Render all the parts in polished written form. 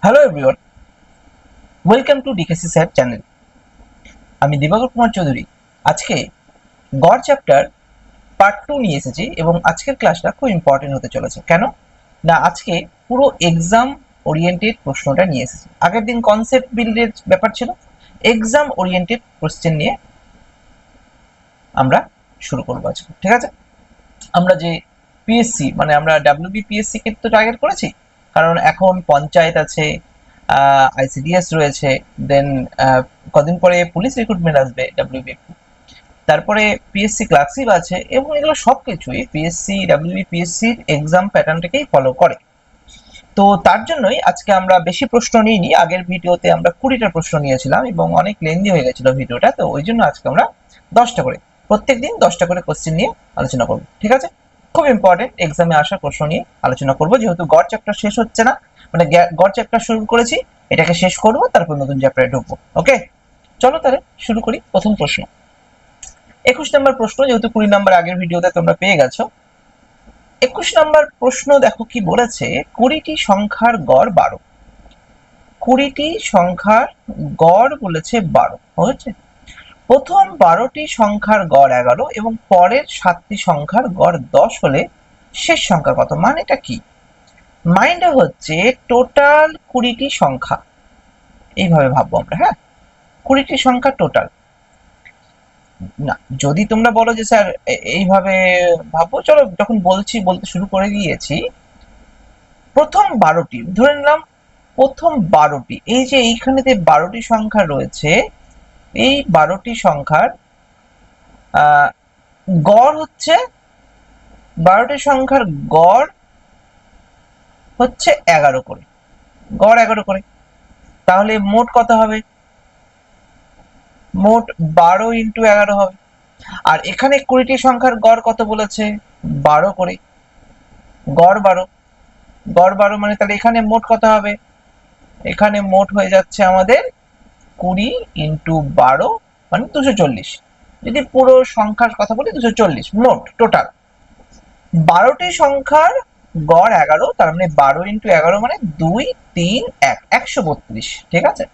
Hello everyone, welcome to DKC sir channel. আমি দিবাকর কুমার চৌধুরী। আজকে গড় চ্যাপ্টার পার্ট 2 নিয়ে এসেছি এবং আজকের ক্লাসটা খুব ইম্পর্টেন্ট হতে চলেছে। কেন না, আজকে পুরো এক্সাম ওরিয়েন্টেড প্রশ্নটা নিয়ে এসেছি। আগের দিন কনসেপ্ট বিল্ডের ব্যাপার ছিল, এক্সাম ওরিয়েন্টেড কোশ্চেন নিয়ে আমরা শুরু করবো আজকে। ঠিক আছে, আমরা যে পিএসসি মানে আমরা ডাব্লিউবিপিএসসি কে তো টার্গেট করেছি, কারণ এখন পঞ্চায়েত আছে, আইসিডিএস রয়েছে, দেন কদিন পরে পুলিশ রিক্রুটমেন্ট আসবে ডাব্লিউবিপি, তারপরে পিএসসি ক্লার্কশিপ আছে, এবং এগুলো সবকিছুই পিএসসি ডাব্লিউবিপিএসসির এক্সাম প্যাটার্নটাকেই ফলো করে। তো তার জন্যই আজকে আমরা বেশি প্রশ্ন নিইনি। আগের ভিডিওতে আমরা 20টা প্রশ্ন নিয়েছিলাম এবং অনেক লেন্দি হয়ে গেছিল ভিডিওটা, তো ওই জন্য আজকে আমরা 10টা করে, প্রত্যেকদিন 10টা করে কোশ্চেন নিয়ে আলোচনা করব। ঠিক আছে, খুব ইম্পর্টেন্ট এক্সামে আসা প্রশ্ন নিয়ে আলোচনা করব, যেহেতু গড় চ্যাপ্টার শেষ হচ্ছে না, মানে গড় চ্যাপ্টার শুরু করেছি, এটাকে শেষ করব, তারপর নতুন চ্যাপ্টারে ঢুকবো। ওকে, চলো তাহলে শুরু করি। প্রথম প্রশ্ন, 21 নম্বর প্রশ্ন, যেহেতু 20 নম্বর আগের ভিডিওতে তোমরা পেয়ে গেছো। 21 নম্বর প্রশ্ন দেখো কি বলেছে, 20টি সংখ্যার গড় 12। 20টি সংখ্যার গড় বলেছে 12 হয়েছে। প্রথম 12টি সংখ্যার গড় 11 এবং পরের 7টি সংখ্যার গড় 10 হলে শেষ সংখ্যা কত? মানেটা কি? মাইন্ডটা হচ্ছে টোটাল 20টি সংখ্যা, এইভাবে ভাববো আমরা। হ্যাঁ, 20টি সংখ্যা টোটাল না। যদি তোমরা বলো যে স্যার এইভাবে ভাবো, চলো যখন বলতে শুরু করে দিয়েছি, প্রথম 12টি ধরে নিলাম। প্রথম 12টি, এই যে এইখানে যে 12টি সংখ্যা রয়েছে, এই 12টি সংখ্যার গড় হচ্ছে, 12টি সংখ্যার গড় হচ্ছে 11 করে, গড় 11 করে। তাহলে মোট কত হবে? মোট 12 ইন্টু 11 হবে। আর এখানে 20টি সংখ্যার গড় কত বলেছে? 12 করে, গড় 12, গড় 12 মানে তাহলে এখানে মোট কত হবে? এখানে মোট হয়ে যাচ্ছে আমাদের 20 ইন্টু 12 মানে 240। যদি পুরো সংখ্যার কথা বলি 240 মোট টোটাল। 12টি সংখ্যার গড় 11, তার মানে 12 ইন্টু 11 মানে 2 3 1, 132। ঠিক আছে,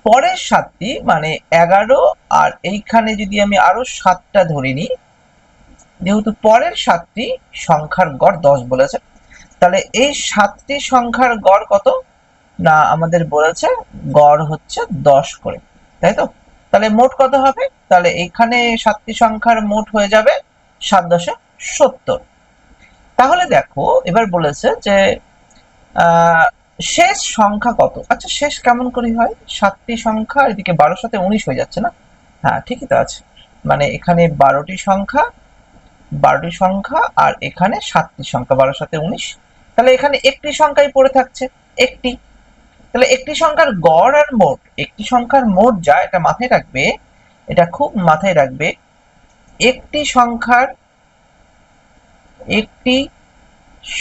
পরের 7টি মানে 11, আর এইখানে যদি আমি আরো 7টা ধরে নিই, যেহেতু পরের 7টি সংখ্যার গড় 10 বলেছে, তাহলে এই 7টি সংখ্যার গড় কত? না আমাদের বলেছে গড় হচ্ছে 10 করে, তাই তো? তাহলে মোট কত হবে? তাহলে এখানে 7টি সংখ্যার মোট হয়ে যাবে 7 দশে 70। তাহলে দেখো এবার বলেছে যে শেষ সংখ্যা কত। আচ্ছা, শেষ কেমন করে হয়? 7টি সংখ্যা, এদিকে 12 সাথে 19 হয়ে যাচ্ছে না? হ্যাঁ, ঠিকই তো আছে। মানে এখানে 12টি সংখ্যা, 12টি সংখ্যা, আর এখানে 7টি সংখ্যা, 12 সাথে 19। তাহলে এখানে একটি সংখ্যাই পড়ে থাকছে, একটি। তাহলে একটি সংখ্যার গড় আর মোট, একটি সংখ্যার মোট যা, এটা মাথায় রাখবে, এটা খুব মাথায় রাখবে। একটি সংখ্যার, একটি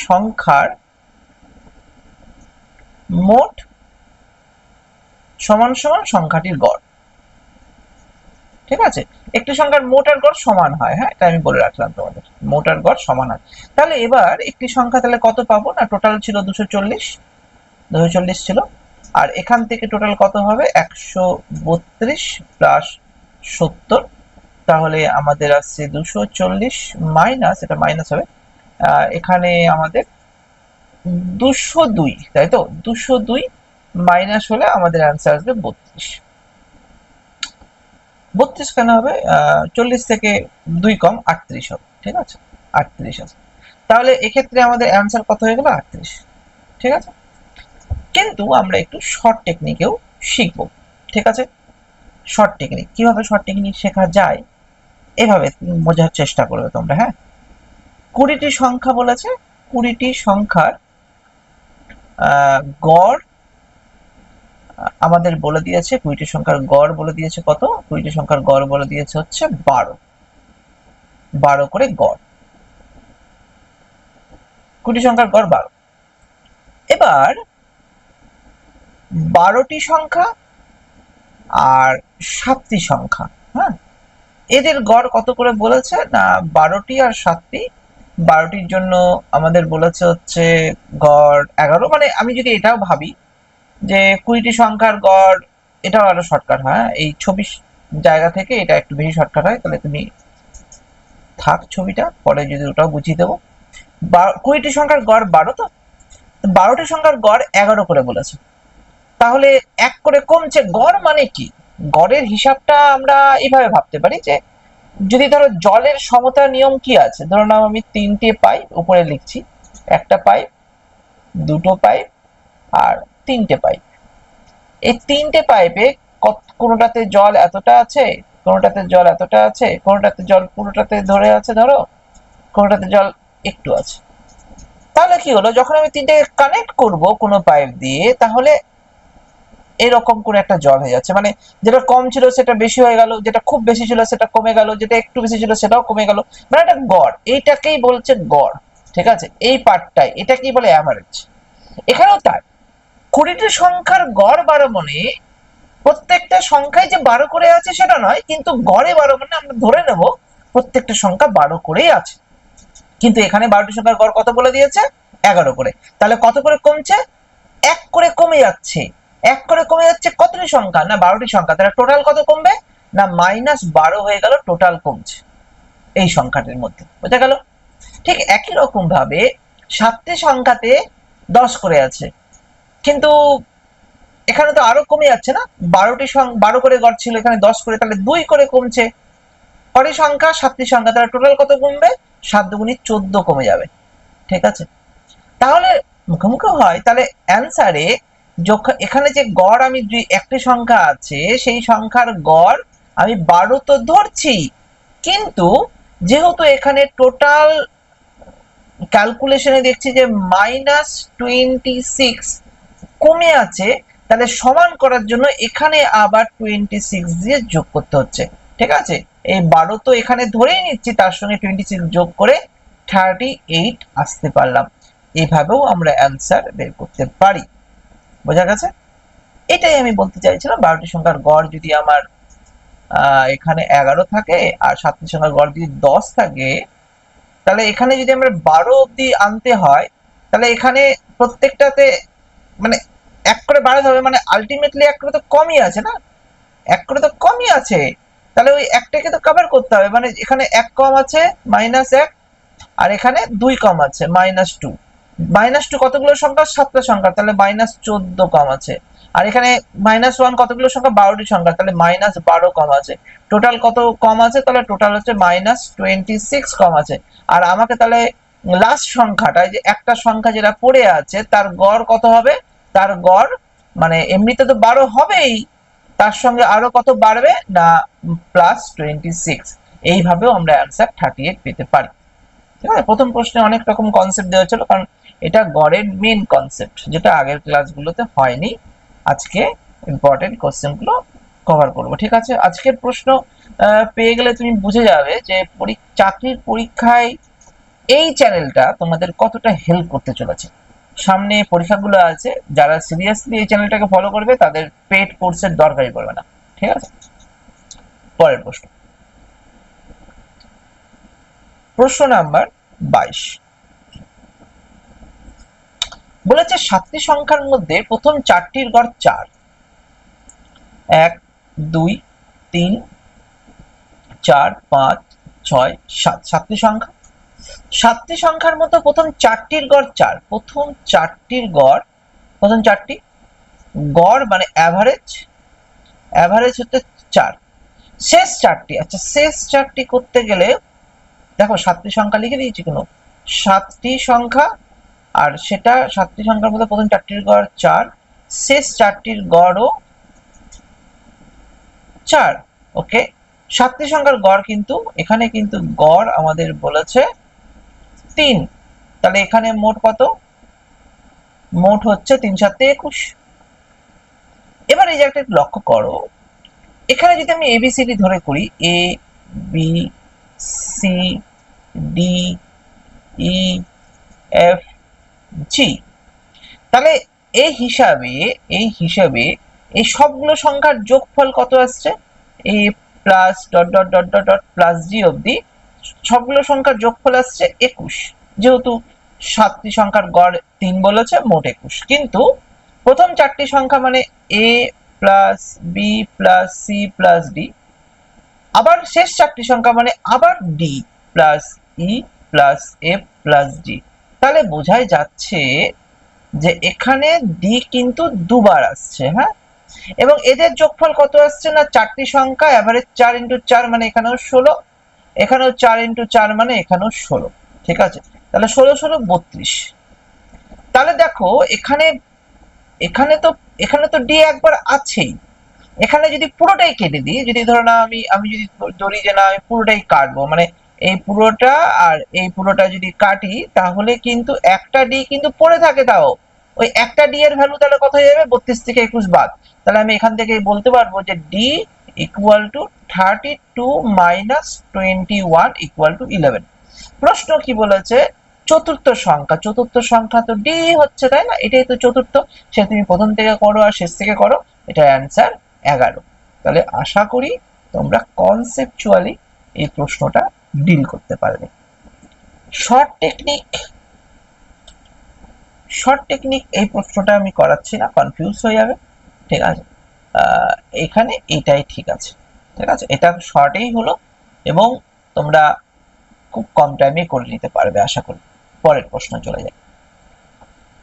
সংখ্যার মোট সমান সমান সংখ্যাটির গড়। ঠিক আছে, একটি সংখ্যার মোট আর গড় সমান হয়। হ্যাঁ, এটা আমি বলে রাখলাম তোমাদের, মোট আর গড় সমান হয়। তাহলে এবার একটি সংখ্যা তাহলে কত পাবো? না টোটাল ছিল 240, 240 ছিল, আর এখান থেকে টোটাল কত হবে? 132 প্লাস 70। তাহলে আমাদের আসছে 240 মাইনাস, এটা মাইনাস হবে, এখানে আমাদের 202, তাই তো? 202 মাইনাস হলে আমাদের অ্যান্সার আসবে 32। 32 কেন হবে? 40 থেকে 2 কম 38 হবে। ঠিক আছে, 38 আছে। তাহলে এক্ষেত্রে আমাদের অ্যান্সার কত হয়ে গেল? 38। ঠিক আছে, কিন্তু আমরা একটু শর্ট টেকনিকেও শিখবো। ঠিক আছে, শর্ট টেকনিক কিভাবে শর্ট টেকনিক শেখা যায়, এভাবে বোঝার চেষ্টা করবে তোমরা। হ্যাঁ, 20টি সংখ্যা বলেছে, 20টি সংখ্যার গড় আমাদের বলে দিয়েছে, 20টি সংখ্যার গড় বলে দিয়েছে কত? 20টি সংখ্যার গড় বলে দিয়েছে হচ্ছে 12, 12 করে গড়। 20টি সংখ্যার গড় 12। এবার 12টি সংখ্যা আর 7টি সংখ্যা, হ্যাঁ, এদের গড় কত করে বলেছে? না 12টি আর 7টি 12টির জন্য আমাদের বলেছে হচ্ছে গড় 11, মানে আমি যদি এটাও ভাবি যে 20টি সংখ্যার গড়, এটাও আরো শর্টকাট হয়, এই ছবি জায়গা থেকে এটা একটু বেশি শর্টকাট হয়, তাহলে তুমি থাক ছবিটা, পরে যদি ওটাও বুঝিয়ে দেবো। 20টি সংখ্যার গড় 12, তো 12টি সংখ্যার গড় 11 করে বলেছে, তাহলে এক করে কমছে। গড় মানে কি? গড়ের হিসাবটা আমরা এইভাবে ভাবতে পারি যে যদি ধরো জলের সমতা নিয়ম কি আছে, ধরো নাও আমি 3টে পাইপ উপরে লিখছি, একটা পাইপ, দুটো পাইপ আর 3টে পাইপ। এই 3টে পাইপে কোনোটাতে জল এতটা আছে, কোনোটাতে জল এতটা আছে, কোনোটাতে জল পুরোটাতে ধরে আছে ধরো, কোনোটাতে জল একটু আছে। তাহলে কি হলো, যখন আমি 3টে কানেক্ট করব কোনো পাইপ দিয়ে, তাহলে এরকম করে একটা জল হয়ে যাচ্ছে, মানে যেটা কম ছিল সেটা বেশি হয়ে গেল, যেটা খুব বেশি ছিল সেটা কমে গেল, যেটা একটু বেশি ছিল সেটাও কমে গেল, মানে একটা গড়, এইটাকেই বলছে গড়। ঠিক আছে, এই পার্টটাই এটাকেই বলে অ্যাভারেজ। এখানেও তাই, 20টি সংখ্যার গড় 12 মানে প্রত্যেকটা সংখ্যায় যে 12 করে আছে সেটা নয়, কিন্তু গড়ে 12 মানে আমরা ধরে নেব প্রত্যেকটা সংখ্যা 12 করেই আছে। কিন্তু এখানে 12টি সংখ্যার গড় কত বলে দিয়েছে? 11 করে। তাহলে কত করে কমছে? এক করে কমে যাচ্ছে। এক করে কমে যাচ্ছে কতটি সংখ্যা? না 12টি সংখ্যা। তাহলে টোটাল কত কমবে? না -12 হয়ে গেল, টোটাল কমছে এই সংখ্যাটির মধ্যে। বোঝা গেল? ঠিক একই রকম ভাবে 7টি সংখ্যাতে 10 করে আছে, কিন্তু এখানে তো আরো কমে যাচ্ছে না, 12 করে গড় ছিল, এখানে 10 করে, তাহলে 2 করে কমছে। কটি সংখ্যা? 7টি সংখ্যা, তাহলে টোটাল কত কমবে? 7 দুগুণী 14 কমে যাবে। ঠিক আছে, তাহলে মুখোমুখি হয়, তাহলে অ্যান্সারে এখানে যে গড়, আমি একটি সংখ্যা আছে সেই সংখ্যার গড় আমি 12 তো ধরছি, কিন্তু যেহেতু এখানে টোটাল ক্যালকুলেশনে দেখছি যে -26 কমে আছে, তাহলে সমান করার জন্য এখানে আবার 26 দিয়ে যোগ করতে হচ্ছে। ঠিক আছে, এই 12 তো এখানে ধরেই নিচ্ছি, তার সঙ্গে 26 যোগ করে 38 আসতে পারলাম। এইভাবেও আমরা অ্যান্সার বের করতে পারি। বোঝা গেছে? এটাই আমি বলতে চাইছিলাম, 12টি সংখ্যার গড় যদি আমার এখানে 11 থাকে আর 7টি সংখ্যার গড় যদি 10 থাকে, তাহলে এখানে যদি আমরা 12 অব্দি আনতে হয়, তাহলে এখানে প্রত্যেকটাতে মানে এক করে বাড়াতে হবে, মানে আলটিমেটলি এক করে তো কমই আছে না, এক করে তো কমই আছে, তাহলে ওই একটাকে তো কভার করতে হবে, মানে এখানে এক কম আছে -1, আর এখানে 2 কম আছে -2। -2 কতগুলো সংখ্যা? 7টা সংখ্যা, তাহলে -14 কম আছে। আর এখানে -1 কতগুলো সংখ্যা? 12টি সংখ্যা, তাহলে -12 কম আছে। টোটাল কত কম আছে? তাহলে টোটাল হচ্ছে -26 কম আছে। আর আমাকে তাহলে লাস্ট সংখ্যাটা, যে একটা সংখ্যা যেটা পড়ে আছে, তার গড় কত হবে? তার গড় মানে এমনিতে তো 12 হবেই, তার সঙ্গে আরো কত বাড়বে না +26। এইভাবেও আমরা অ্যান্সার 38 পেতে পারি। ঠিক আছে, প্রথম প্রশ্নে অনেক রকম কনসেপ্ট দেওয়া ছিল, কারণ এটা গড়ের মেন কনসেপ্ট, যেটা আগের ক্লাসগুলোতে হয়নি। আজকে ইম্পর্টেন্ট কোশ্চেন গুলো কভার করবো। ঠিক আছে, আজকের প্রশ্ন পেয়ে গেলে তুমি বুঝে যাবে যে চাকরির পরীক্ষায় এই চ্যানেলটা তোমাদের কতটা হেল্প করতে চলেছে। সামনে পরীক্ষাগুলো আছে, যারা সিরিয়াসলি এই চ্যানেলটাকে ফলো করবে তাদের পেড কোর্সের দরকারই পড়বে না। ঠিক আছে, পরের প্রশ্ন, প্রশ্ন নাম্বার 22 বলেছে 7টি সংখ্যার মধ্যে প্রথম 4টির গড় 4। 1, 2, 3, 4, 5, 6, 7, 7টি সংখ্যা। 7টি সংখ্যার মধ্যে প্রথম 4টির গড় 4। প্রথম 4টির গড়, প্রথম 4টি গড় মানে অ্যাভারেজ, অ্যাভারেজ হচ্ছে 4। শেষ 4টি, আচ্ছা শেষ 4টি করতে গেলে দেখো 7টি সংখ্যা লিখে দিয়েছি, কোনো 7টি সংখ্যা, আর সেটা 7টি সংখ্যার মধ্যে প্রথম 4টির গড় 4, শেষ 4টির গড়ও 4। ওকে, 7টি সংখ্যার গড়, কিন্তু এখানে কিন্তু গড় আমাদের বলেছে 3, তাহলে এখানে মোট কত? মোট হচ্ছে 3 7 21। এবার এই জায়গাটা একটু লক্ষ্য করো, এখানে যদি আমি এবিসিডি ধরে করি, A B C D E F G, তাহলে এই হিসাবে এই সবগুলো সংখ্যার যোগফল কত আসছে? A plus dot dot dot dot dot plus G অবধি সবগুলো সংখ্যার যোগফল আসছে 21, যেহেতু 7টি সংখ্যার গড় 3 বলেছে, মোট 21। কিন্তু প্রথম 4টি সংখ্যা মানে a plus B plus C plus D, আবার শেষ 4টি সংখ্যা মানে আবার D plus E plus F plus G. তাহলে বোঝাই যাচ্ছে যে এখানে ডি কিন্তু দুবার আসছে, হ্যাঁ, এবং এদের যোগফল কত আসছে না 4টি সংখ্যা এভারেজ 4 ইন্টু 4 মানে এখানেও 16, এখানেও 4 ইন্টু 4 মানে এখানেও 16। ঠিক আছে, তাহলে 16 16 32। তাহলে দেখো এখানে এখানে তো এখানে তো ডি একবার আছেই। এখানে যদি পুরোটাই কেটে দিই, যদি ধরো না আমি যদি ধরি যে না আমি পুরোটাই কাটবো, মানে এই পুরোটা আর এই পুরোটা যদি কাটি, তাহলে কিন্তু একটা ডি কিন্তু পড়ে থাকে। তাও ওই একটা ডি এর ভ্যালু তাহলে কত হয়ে যাবে, 32 থেকে 21 বাদ। তাহলে আমি এখান থেকে বলতে পারবো যে D equal to 32 minus 21 equal to 11। প্রশ্ন কি বলেছে, চতুর্থ সংখ্যা, চতুর্থ সংখ্যা তো ডি হচ্ছে, তাই না, এটাই তো চতুর্থ। সে তুমি প্রথম থেকে করো আর শেষ থেকে করো, এটা অ্যান্সার 11। তাহলে আশা করি তোমরা কনসেপচুয়ালি এই প্রশ্নটা ডিল করতে পারবে। শর্ট টেকনিক, শর্ট টেকনিক এই প্রশ্নটা আমি করাচ্ছি না, কনফিউজ হয়ে যাবে। ঠিক আছে, এখানে এটাই ঠিক আছে। ঠিক আছে, এটা শর্টেই হলো এবং তোমরা খুব কম টাইমে করে নিতে পারবে আশা করি। পরের প্রশ্ন চলে যায়।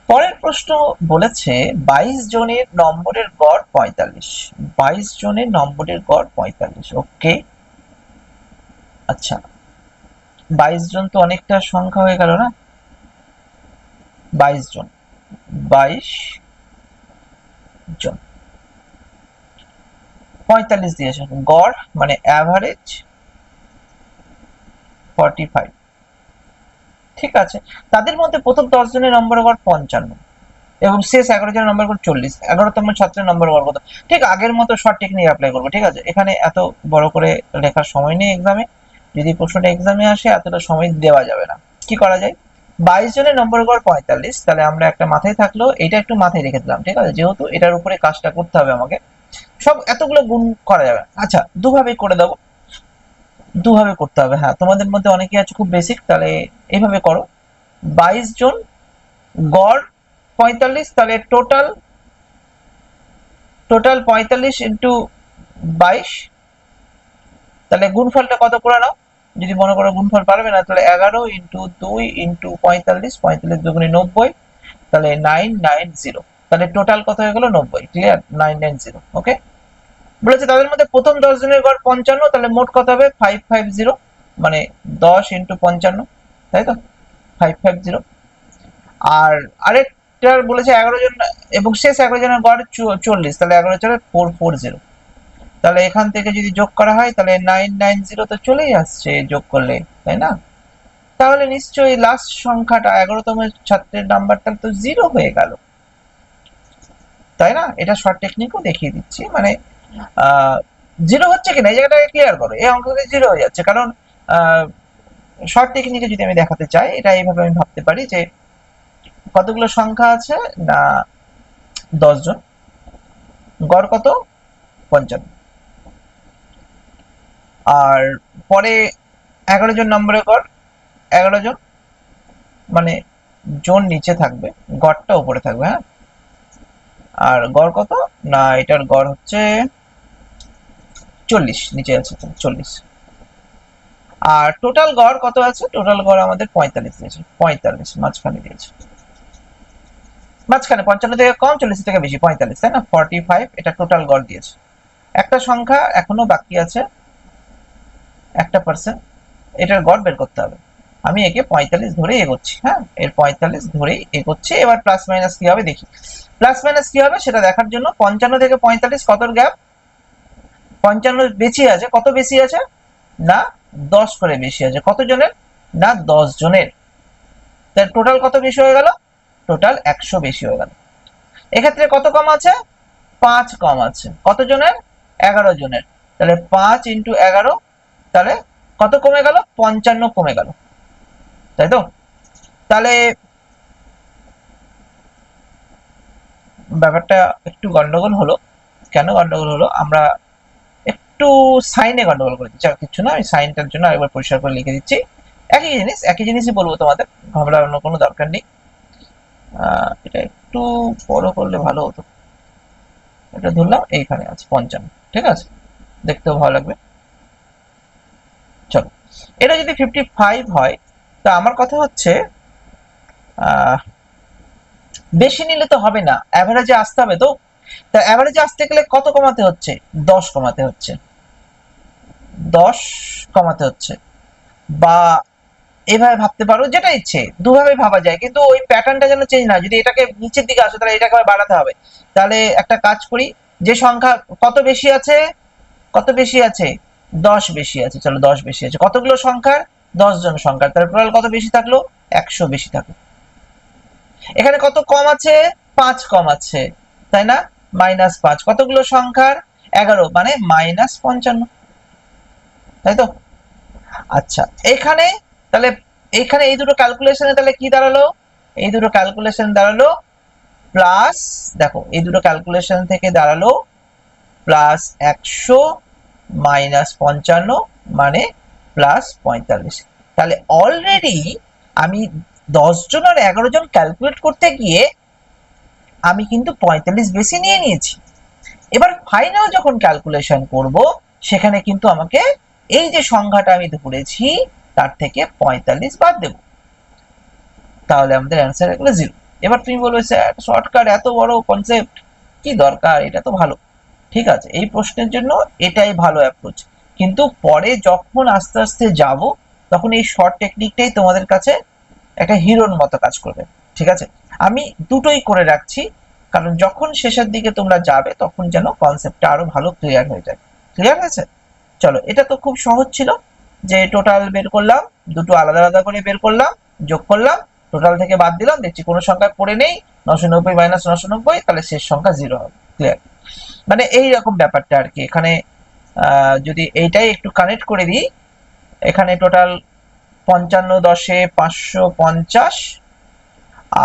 পরের প্রশ্ন বলেছে 22 জনের নম্বরের গড় 45। 22 জনের নম্বরের গড় 45। ওকে, আচ্ছা 22 জন তো অনেকটা সংখ্যা হয়ে গেল না। 22 জন, 22 জন 45 দিয়েছে, গড় মানে অ্যাভারেজ 45। ঠিক আছে, তাদের মধ্যে প্রথম 10 জনের নম্বর গড় 55 এবং শেষ 11 জনের নম্বর গড় 40। 11তম ছাত্রের নম্বর গড় কত? ঠিক আগের মতো শর্ট টেকনিক অ্যাপ্লাই করবো। ঠিক আছে, এখানে এত বড় করে লেখার সময় নেই এক্সামে, যদি প্রশ্নটা এক্সামে আসে এতটা সময় দেওয়া যাবে না। কি করা যায়, 22 জনের নম্বর গড় 45, তাহলে আমরা একটা মাথায় থাকলো, এটা একটু মাথায় রেখে দিলাম। ঠিক আছে, যেহেতু এটার উপরে কাজটা করতে হবে আমাকে, সব এতগুলো গুণ করা যাবে। আচ্ছা দুভাবে করে দেবো, দুভাবে করতে হবে। হ্যাঁ, তোমাদের মধ্যে অনেকেই আছে খুব বেসিক, তাহলে এইভাবে করো। 22 জন গড় 45, তাহলে টোটাল টোটাল 45 ইন্টু 22, তাহলে গুণফলটা কত করে নাও। যদি মনে করো গুণফল পারবে না, তাহলে 11 ইন্টু 2 ইন্টু 45, 45 দুগুণে 90, তাহলে 990। তাহলে টোটাল কত হয়ে গেল 90। ক্লিয়ার, 990। ওকে, বলেছে তাদের মধ্যে প্রথম 10 জনের গড় 55, তাহলে মোট কত হবে 550, মানে 10 ইন্টু 55, তাই তো 550। আর আরেকটার বলেছে 11 জন এবং শেষ 11 জনের গড় 40, তাহলে 11 চলে 440। তাহলে এখান থেকে যদি যোগ করা হয় তাহলে 990 তো চলেই আসছে যোগ করলে, তাই না? তাহলে নিশ্চয়ই লাস্ট সংখ্যাটা 11তম ছাত্রের নাম্বারটা তো 0 হয়ে গেল, তাই না? এটা শর্ট টেকনিকও দেখিয়ে দিচ্ছি, মানে 0 হচ্ছে কিনা এই জায়গাটাকে ক্লিয়ার করো। এই অঙ্কটা 0 হয়ে যাচ্ছে, কারণ শর্ট টেকনিকে যদি আমি দেখাতে চাই, এটা এইভাবে আমি ভাবতে পারি যে কতগুলো সংখ্যা আছে না 10 জন, গড় কত 55, আর পরে 11 জন নম্বরে গড় 11 জন, মানে জন নিচে থাকবে, গড়টা উপরে থাকবে। হ্যাঁ, আর গড় কত না এটার গড় হচ্ছে 40, নিচে আছে 40। আর টোটাল গড় কত আছে, টোটাল গড় আমাদের 45 দিয়েছে, 45 মাঝখানে দিয়েছে, মাঝখানে 55 থেকে কম 40 থেকে বেশি 45, তাই না, 45 এটা টোটাল গড় দিয়েছে। একটা সংখ্যা এখনো বাকি আছে, একটা পার্সেন্ট, এটার গড় বের করতে হবে। আমি একে 45 ধরে এগোচ্ছি। হ্যাঁ, এর 45 ধরেই এগোচ্ছি। এবার প্লাস মাইনাস কি হবে দেখি। প্লাস মাইনাস কি হবে সেটা দেখার জন্য 55 থেকে 45 কত গ্যাপ, 55 বেশি আছে, কত বেশি আছে না 10 করে বেশি আছে, কত জনের না 10 জনের। তাহলে টোটাল কত বেশি হয়ে গেল, টোটাল 100 বেশি হয়ে গেল। এক্ষেত্রে কত কম আছে, 5 কম আছে, কত জনের 11 জনের। তাহলে 5 ইন্টু 11, তাহলে কত কমে গেল 55 কমে গেল, তাই তো? তাহলে ব্যাপারটা একটু গন্ডগোল হলো। কেন গন্ডগোল হলো, আমরা একটু সাইনে গন্ডগোল করে দিচ্ছি, আর কিছু না। আমি সাইনটার জন্য আরেকবার পরিষ্কার করে লিখে দিচ্ছি। একই জিনিসই বলবো তোমাদের, ঘাবড়ানোর কোনো দরকার নেই। এটা একটু বড় করলে ভালো হতো। এটা ধরলাম এইখানে আছে 55, ঠিক আছে, দেখতেও ভালো লাগবে। চলো, এটা যদি 55 হয়, তো আমার কথা হচ্ছে বেশি নিলে তো হবে না, অ্যাভারেজে আসতে হবে। তো অ্যাভারেজে আসতে গেলে কত কমাতে হচ্ছে? 10 কমাতে হচ্ছে, 10 কমাতে হচ্ছে। বা এইভাবে ভাবতে পারো, যেটা ইচ্ছে দুভাবে ভাবা যায়, কিন্তু ওই প্যাটার্নটা যেন চেঞ্জ না। যদি এটাকে নিচের দিকে আসে তাহলে এটাকে আবার বাড়াতে হবে। তাহলে একটা কাজ করি, যে সংখ্যা কত বেশি আছে, কত বেশি আছে, 10 বেশি আছে। চলো 10 বেশি আছে, কতগুলো সংখ্যার? 10 জন সংখ্যার। তাহলে টোটাল কত বেশি থাকলো? 100 বেশি থাকলো। এখানে কত কম আছে? 5 কম আছে, তাই না? -5 কতগুলো সংখ্যার? 11, মানে -55, তাই তো? আচ্ছা, এখানে তাহলে এখানে এই দুটো ক্যালকুলেশনে তাহলে কি দাঁড়ালো? এই দুটো ক্যালকুলেশন দাঁড়ালো প্লাস, দেখো এই দুটো ক্যালকুলেশন থেকে দাঁড়ালো +100 -55 মানে +45। তাহলে অলরেডি আমি 10 জন আর 11 জন ক্যালকুলেট করতে গিয়ে আমি কিন্তু 45 বেশি নিয়ে নিয়েছি। এবার ফাইনাল যখন ক্যালকুলেশন করব, সেখানে কিন্তু আমাকে এই যে সংখ্যাটা আমি ধরেছি তার থেকে 45 বাদ দেব। তাহলে আমাদের অ্যান্সার হলো 0। এবার তুমি বলবে স্যার শর্টকাট, এত বড় কনসেপ্ট কি দরকার? এটা তো ভালো, ঠিক আছে, এই প্রশ্নের জন্য এটাই ভালো অ্যাপ্রোচ। কিন্তু পরে যখন আস্তে আস্তে যাব, তখন এই শর্ট টেকনিকটাই তোমাদের কাছে একটা হিরোর মতো কাজ করবে, ঠিক আছে? আমি দুটোই করে রাখছি, কারণ যখন শেষের দিকে তোমরা যাবে তখন যেন কনসেপ্টটা আরো ভালো ক্লিয়ার হয়ে যায়। ক্লিয়ার হয়েছে? চলো, এটা তো খুব সহজ ছিল, যে টোটাল বের করলাম, দুটো আলাদা আলাদা করে বের করলাম, যোগ করলাম, টোটাল থেকে বাদ দিলাম, দেখছি কোনো সংখ্যা পড়ে নেই, 990 - 990, তাহলে শেষ সংখ্যা 0 হবে। ক্লিয়ার? মানে এই রকম ব্যাপারটা আর কি। এখানে যদি এইটাই একটু কানেক্ট করে দিই, এখানে টোটাল 55 10 550,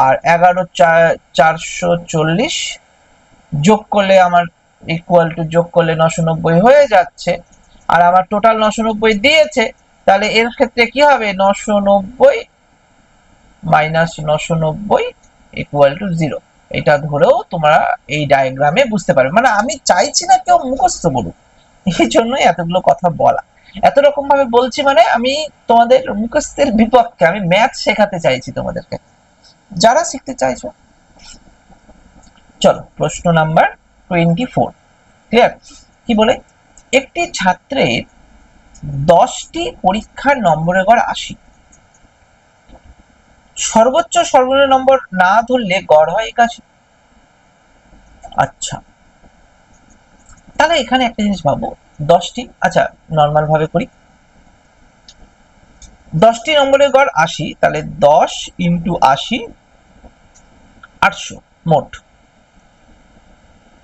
আর 11 440 যোগ করলে আমার ইকুয়াল টু, যোগ করলে 990 হয়ে যাচ্ছে। আর আমার টোটাল 990 দিয়েছে, তাহলে এর ক্ষেত্রে কি হবে? 990 - 990 ইকুয়াল টু 0। এটা ধরেও তোমরা এই ডায়াগ্রামে বুঝতে পারবে। মানে আমি চাইছি না কেউ মুখস্থ বলুক, এই জন্যই এতগুলো কথা বলা। এত রকম ভাবে বলছি, মানে আমি তোমাদের মুখস্থের বিপক্ষে, আমি ম্যাথ শেখাতে চাইছি তোমাদেরকে, যারা শিখতে চাইছো। চলো, প্রশ্ন নাম্বার 24। ক্লিয়ার? কি বলে? একটি ছাত্রের 10টি পরীক্ষার নম্বরের গড় 80, সর্বোচ্চ সর্বনিম্ন নম্বর না ধরলে গড় হয় 81। আচ্ছা, তাহলে এখানে একটা জিনিস ভাবো, 10টি, আচ্ছা নর্মাল ভাবে করি, 10টি নম্বরের গড় 80, তাহলে 10 × 80 800 মোট,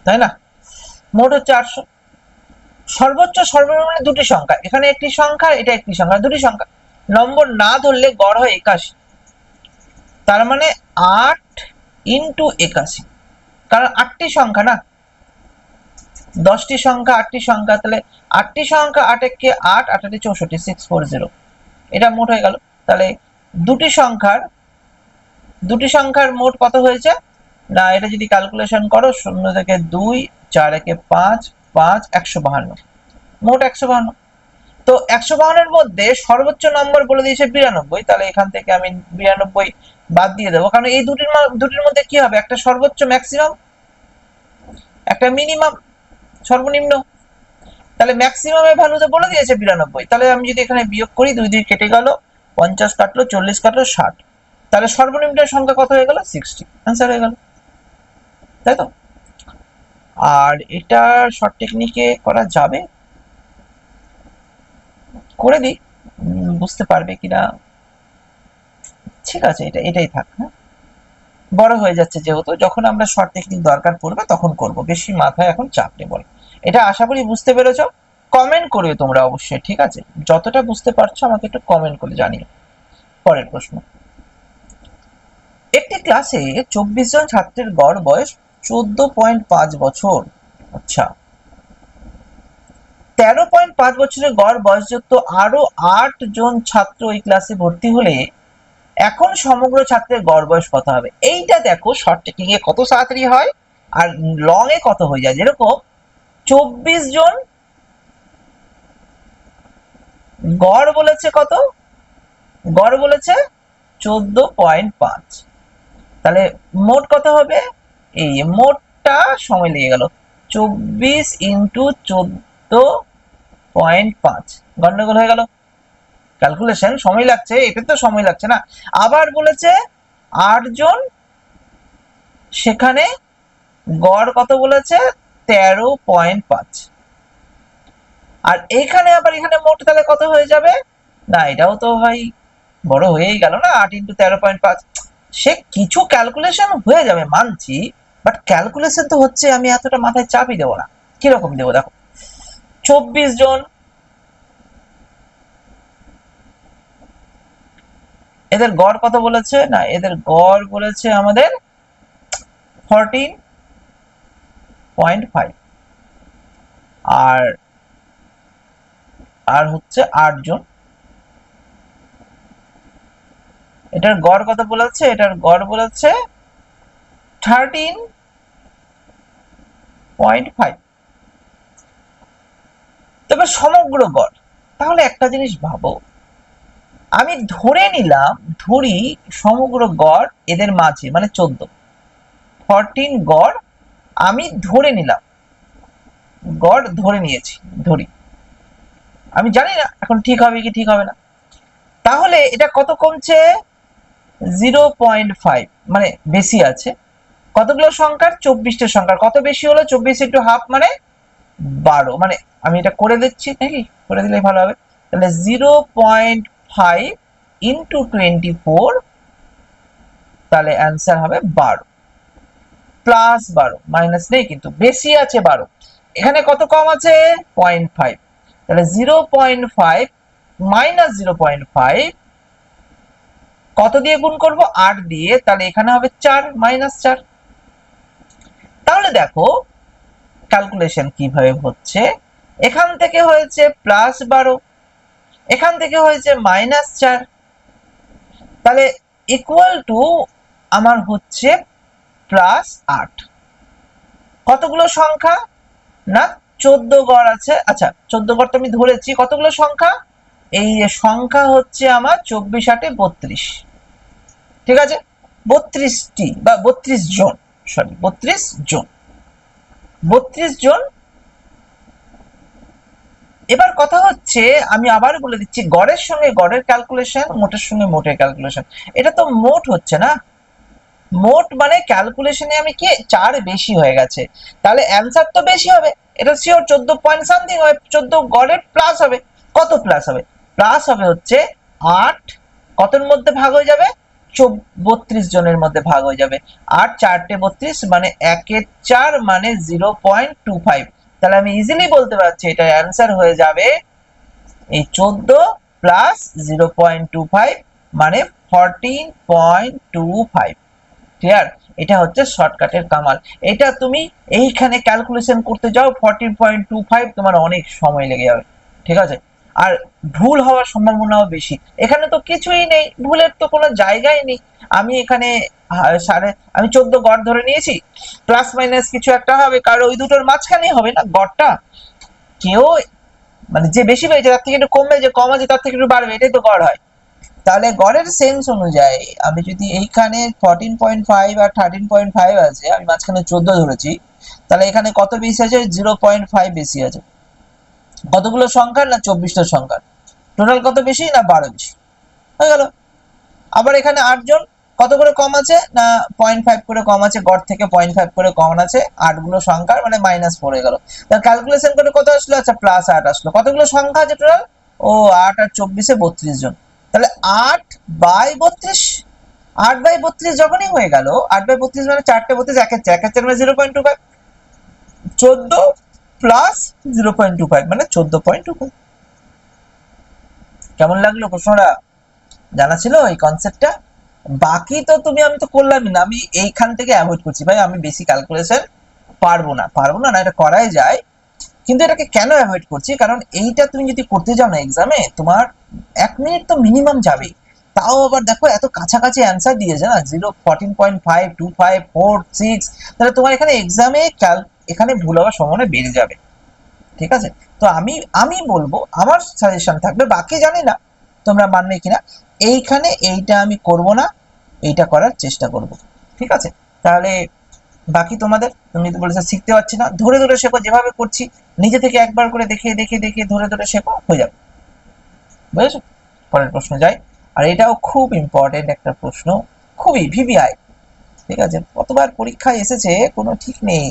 তাই না? মোট হচ্ছে 800। সর্বোচ্চ সর্বনিম্ন দুটি সংখ্যা, এখানে একটি সংখ্যা, এটা একটি সংখ্যা, দুটি সংখ্যা, নম্বর না ধরলে গড় হয় 81। তার মানে 8 × 81, কারণ 8টি সংখ্যা না, 10টি সংখ্যা 8টি সংখ্যা, তাহলে 8টি সংখ্যা, 8 একে 8, 8 8 64, 640, এটা মোট হয়ে গেল। তাহলে দুটি সংখ্যার মোট কত হয়েছে? না, এটা যদি ক্যালকুলেশন করো, 0 থেকে 2, 4 একে 5, 5 152, মোট 152। তো 152 এর মধ্যে সর্বোচ্চ নম্বর বলে দিয়েছে 92, তাহলে এখান থেকে আমি 92 বাদ দিয়ে দেবো, কারণ এই দুটির মধ্যে কি হবে? একটা সর্বোচ্চ ম্যাক্সিমাম, একটা মিনিমাম সর্বনিম্ন। তাহলে ম্যাক্সিমামের ভ্যালুতে বলে দিয়েছে 92, তাহলে আমি যদি এখানে বিয়োগ করি, 2 2 কেটে গেল, 50 কাটলো, 40 কাটলো, 60, তাহলে সর্বনিম্নের সংখ্যা কত হয়ে গেল? 60। অ্যান্সার হয়ে গেল, তাই তো? আর এটা শর্ট টেকনিকে করা যাবে, করে দিই, বুঝতে পারবে কিনা। ঠিক আছে, এটাই থাক। হ্যাঁ, বড় হয়ে যাচ্ছে যেহেতু, যখন আমরা শর্ট টেকনিক দরকার পড়বে তখন করব, বেশি মাথায় এখন চাপ নেব না। এটা আশা করি বুঝতে পেরেছো। কমেন্ট করবে তোমরা অবশ্যই, ঠিক আছে? যতটা বুঝতে পারছো আমাকে একটু কমেন্ট করে জানিও। পরের প্রশ্ন, একটি ক্লাসে 24 জন ছাত্রের গড় বয়স 14.5 বছর। আচ্ছা, 13.5 বছরের গড় বয়সযুক্ত আরো 8 জন ছাত্র এই ক্লাসে ভর্তি হলে এখন সমগ্র ছাত্রের গড় বয়স কত হবে? এইটা দেখো শর্ট টেকিং এ কত তাড়াতাড়ি হয় আর লং এ কত হয়ে যায়। যেরকম 24 জন গড় বলেছে কত? গড় বলেছে 14.5, তাহলে মোট কত হবে? এই মোটটা সময় লেগে গেল 24 ইন্টু 14.5, গন্ডগোল হয়ে গেল। ক্যালকুলেশন সময় লাগছে, এটা তো সময় লাগছে না। আবার বলেছে 8 জন, সেখানে গড় কত বলেছে? 13.5। আর এখানে আবার এখানে মোট তাহলে কত হয়ে যাবে? না এটাও তো ভাই বড় হয়েই গেল না, 8 ইন্টু 13.5। সে কিছু ক্যালকুলেশন হয়ে যাবে মানছি, বাট ক্যালকুলেশন তো হচ্ছে, আমি এতটা মাথায় চাপই দেবো না। কিরকম দেবো দেখো, 24 জন, এদের গড় কত বলেছে? না এদের গড় বলেছে আমাদের 14.5, আর আর হচ্ছে 8 জন, এটার গড় কত বলেছে? এটার গড় বলেছে 13.5। তবে সমগ্র গড়, তাহলে একটা জিনিস ভাবো, আমি ধরে নিলাম, ধরি সমগ্র গড় এদের মাঝে মানে 14 গড়, আমি ধরে নিলাম, গড় ধরে নিয়েছি, ধরি, আমি জানি না এখন ঠিক হবে কি ঠিক হবে না। তাহলে এটা কত কমছে? 0.5, মানে বেশি আছে। কতগুলো সংখ্যার? 24টা সংখ্যার। কত বেশি হলো? 24 ইন্টু হাফ মানে 12, মানে আমি এটা করে দিচ্ছি নাকি, করে দিলেই ভালো হবে। তাহলে 0.5 ইন্টু 24, তাহলে অ্যান্সার হবে 12 প্লাস 12, মাইনাস নেই কিন্তু, বেশি আছে 12, এখানে কত কম আছে? 0.5, তাহলে 0.5 মাইনাস 0.5 কত দিয়ে গুণ করব? 8 দিয়ে, তাহলে এখানে হবে 4, মাইনাস 4। তাহলে দেখো ক্যালকুলেশন কিভাবে হচ্ছে, এখান থেকে হয়েছে প্লাস 12, এখান থেকে হয়েছে মাইনাস 4, তাহলে ইকুয়াল টু আমার হচ্ছে প্লাস 8। কতগুলো সংখ্যা? না 14 গড় আছে, আচ্ছা 14 গড় তো আমি ধরেছি। কতগুলো সংখ্যা? এই সংখ্যা হচ্ছে আমার 24 8 32, ঠিক আছে, 32টি বা 32 জন, সরি 32 জন, 32 জন। এবার কথা হচ্ছে, আমি আবার বলে দিচ্ছি, গড়ের সঙ্গে গড়ের ক্যালকুলেশন, মোটের সঙ্গে মোটের ক্যালকুলেশন, এটা তো মোট হচ্ছে না। মোট মানে ক্যালকুলেশনে আমি কি 4 বেশি হয়ে গেছে, তাহলে অ্যান্সার তো বেশি হবে, এটা শিওর 14 পয়েন্ট সামথিং হবে, 14 গড়ের প্লাস হবে। কত প্লাস হবে? প্লাস হবে হচ্ছে 8, কতর মধ্যে ভাগ হয়ে যাবে? 32 জনের মধ্যে ভাগ হয়ে যাবে। 8 4টে 32, মানে 1 4, মানে 0.25। তাহলে আমি ইজিলি বলতে পারছি এটা অ্যান্সার হয়ে যাবে এই 14 প্লাস 0.25, মানে 14.25। ক্লিয়ার? এটা হচ্ছে শর্টকাটের কামাল। এটা তুমি এইখানে ক্যালকুলেশন করতে যাও 14.25, তোমার অনেক সময় লেগে যাবে, ঠিক আছে, আর ভুল হওয়ার সম্ভাবনাও বেশি। এখানে তো কিছুই নেই, ভুলের তো কোনো জায়গায় নেই। আমি এখানে আমি 14 গড় ধরে নিয়েছি, প্লাস মাইনাস কিছু একটা হবে, কারণ ওই দুটোর মাঝখানে হবে না গড়টা। কেউ মানে যে বেশি পেয়েছে তার থেকে একটু কমবে, যে কম আছে তার থেকে একটু বাড়বে, এটাই তো গড় হয়। তাহলে গড়ের সেন্স অনুযায়ী আমি যদি এইখানে 14.5 আর 13.5 আছে, আমি মাঝখানে 14 ধরেছি, তাহলে এখানে কত বেশি আছে? 0.5 বেশি আছে। কতগুলো সংখ্যা? না 24টা সংখ্যা। টোটাল কত বেশি? না 12 বেশি হয়ে গেল। আবার এখানে 8 জন, কত করে কম আছে? না 0.5 করে কম আছে, গড় থেকে 0.5 করে কম আছে, 8 গুলো সংখ্যার, মানে মাইনাস পড়ে গেল। তাহলে ক্যালকুলেশন করে কত আসলো? আচ্ছা প্লাস 8 আসলো। কতগুলো সংখ্যা আছে টোটাল? ও 8 আর 24 32 জন, তাহলে 8 বাই 32, 8 বাই 32 যখনই হয়ে গেল, 8 বাই 32 মানে 4টে 32, 1 4 মানে 0.25, 14 প্লাস 0.25 মানে 14.25। কেমন লাগলো প্রশ্নটা? জানা ছিল এই কনসেপ্টটা? বাকি তো তুমি, আমি তো করলামই না, আমি এইখান থেকে অ্যাভয়েড করছি ভাই, আমি বেশি ক্যালকুলেশন পারবো না, পারবো না, না এটা করাই যায়, কিন্তু এটাকে কেন অ্যাভয়েড করছি, কারণ এইটা তুমি যদি করতে যাও না এক্সামে, তোমার 1 মিনিট তো মিনিমাম যাবে। তাও আবার দেখো এত কাছাকাছি অ্যান্সার দিয়েছে না, 0, 14.5, 25, 4, 6, তাহলে তোমার এখানে এক্সামে এখানে ভুল হওয়ার সম্ভাবনা বেড়ে যাবে। ঠিক আছে, তো আমি আমি বলবো, আমার সাজেশন থাকবে, বাকি জানি না তোমরা মানবে কিনা, এইখানে এইটা আমি করব না, এইটা করার চেষ্টা করব। ঠিক আছে, তাহলে বাকি তোমাদের, তুমি তো বলেছো শিখতে পারছি না, ধরে ধরে শেখো, যেভাবে করছি নিজে থেকে একবার করে দেখিয়ে দেখিয়ে দেখিয়ে ধরে ধরে শেখো, হয়ে যাবে। বুঝেছো? পরের প্রশ্ন যাই। আর এটাও খুব ইম্পর্টেন্ট একটা প্রশ্ন, খুবই ভিভিআই। ঠিক আছে, কতবার পরীক্ষায় এসেছে কোনো ঠিক নেই,